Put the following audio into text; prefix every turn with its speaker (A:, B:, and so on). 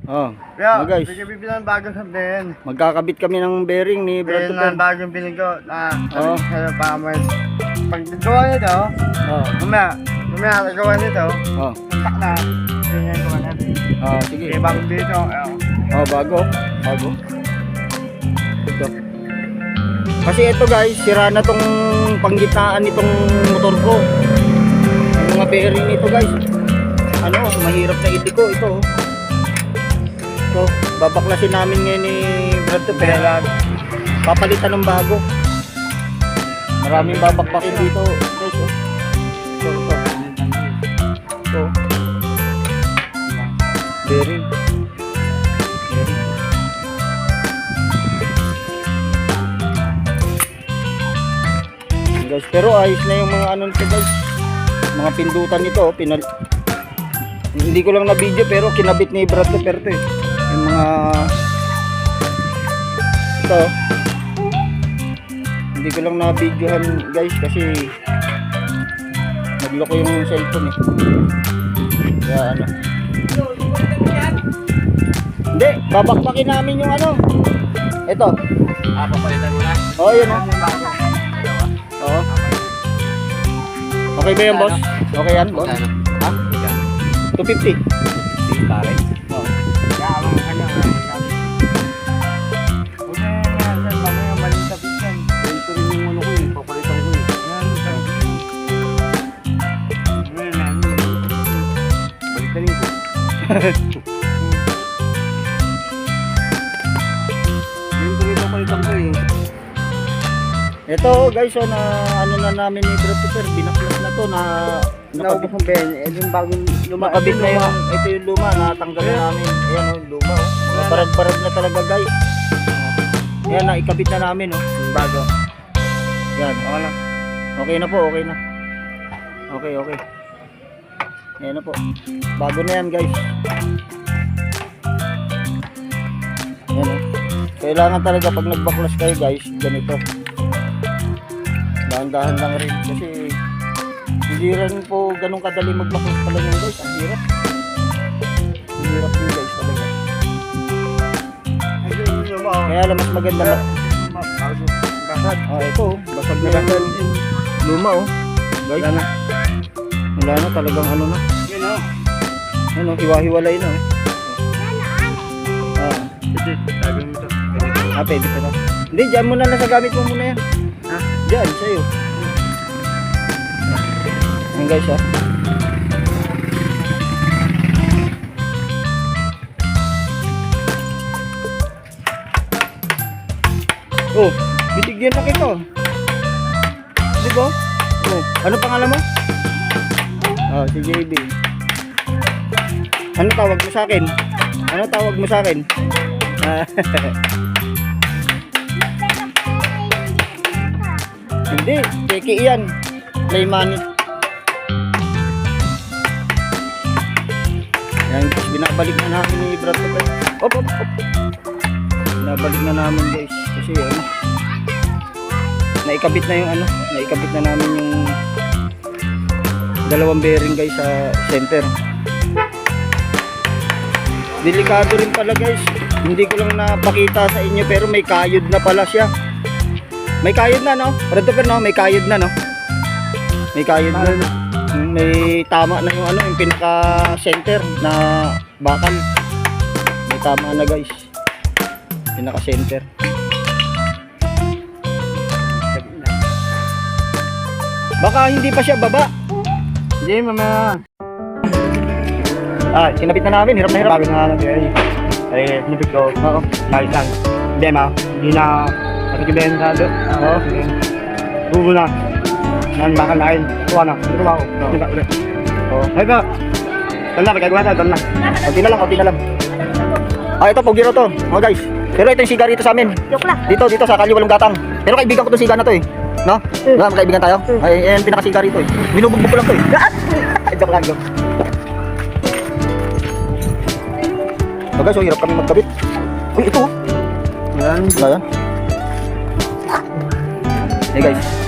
A: Oh,
B: Kaya,
A: guys.
B: bibilang bagong sabihin.
A: Magkakabit kami ng bearing ni Brad
B: Kaya na
A: Tupper.
B: bagong binigo na
A: Oo.
B: para mas pag nagawa nito,
A: Oh,
B: mamaya nagawa nito,
A: oh.
B: kontak na. Ganyan gawa natin.
A: Ah, sige.
B: Kaya bagong dito,
A: Oh, bago. Bago. Ito. Kasi ito guys, sira na tong panggitnaan nitong motor ko. Yung mga bearing nito guys. Ano, mahirap na itiko ito. So, babaklasin namin ngayon ni Brad Tupper. Papalitan ng bago. Maraming babakbakin dito guys. Oh. Ito. Ito. Bearing. Guys, pero ayos na yung mga ano nito guys, mga pindutan nito hindi ko lang na video pero kinabit ni Brad Tupper to eh. Yung mga ito hindi ko lang na videohan guys kasi nagloko yung cellphone eh, kaya ano hindi, babakbakin namin yung ano ito
B: papalitan mo na.
A: oh yun oh. Oo. Okay ba yan, boss? Okay yan, boss? Ha? 250.
B: Pare.
A: Oo. Ito rin yung ano ko eh, papalitan ko eh. Balikan ko. Ito rin papalitan ko eh. Ito guys, so na ano na namin ni Brad Tupper, binaklas na to na nakabit
B: Nakabit ng Ben, yung bagong
A: nakabit na yung ito yung luma, natanggal na namin. Ayan oh, luma oh. Mga barag-barag na talaga guys. Ayan na, ikabit na namin oh.
B: yung bago.
A: Yan.
B: Okay lang.
A: Okay na po, okay na. Okay. Ayan na po. Bago na yan guys. Ayan oh. Kailangan talaga pag nagbaklas kayo guys, ganito. Dahan-dahan lang rin kasi hindi rin po ganun kadali magbaklas pala yung guys. Ang hirap. Ang hirap din guys talaga. Kaya lang mas maganda
B: Basad.
A: ito oh. Basag na lang yung luma oh. Guys. Wala na talagang ano na.
B: Yun o.
A: Ano, hiwa-hiwalay na oh.
B: Sabi mo ito.
A: Pwede pa na. Hindi, dyan muna lang sa gamit mo muna yan.
B: Ha?
A: Dyan, sa'yo. Ayan guys ha. Oh, bitigyan na kita. Diba? Oh, ano pangalan mo? Oh, si JB. Ano tawag mo sa akin? Ano tawag mo sa akin? Hindi, Keki yan. Play money. Yan guys, binabalik na namin ni Brad Tupper. Op. Binabalik na namin guys. Kasi ano, naikabit na yung ano, naikabit na namin yung dalawang bearing guys sa center. Delikado rin pala guys. Hindi ko lang napakita sa inyo pero may kayod na pala siya. May kayod na no? Brad Tupper no? May kayod na no? May kayod na. May tama na yung ano, yung pinaka center na bakal. May tama na guys. Pinaka center. Baka hindi pa siya baba.
B: Hindi, mama.
A: Kinabit na namin, hirap na hirap.
B: Bago na natin ay nipit ko.
A: Oo.
B: Kahit lang. Hindi hindi na nakikibayan sa doon.
A: Oo.
B: Tugo na. Nan bakal na rin. Tuwa na. Tuwa ko. Kita ulit.
A: Oo.
B: Ay ka. Tala, pagkagawa na. Tala.
A: Kunti na lang. Ito, Pogiro to. Mga guys. Pero ito yung siga rito sa amin.
C: Joke lang.
A: Dito sa Kalye Walong Gatang. Pero kaibigan ko itong siga na to eh. No? Diba, magkaibigan tayo? Ay, yan pinakasiga rito eh. Binubugbog ko lang to eh. Joke lang. So guys, hirap kami magkabit. Uy, ito. Yan. Hey guys.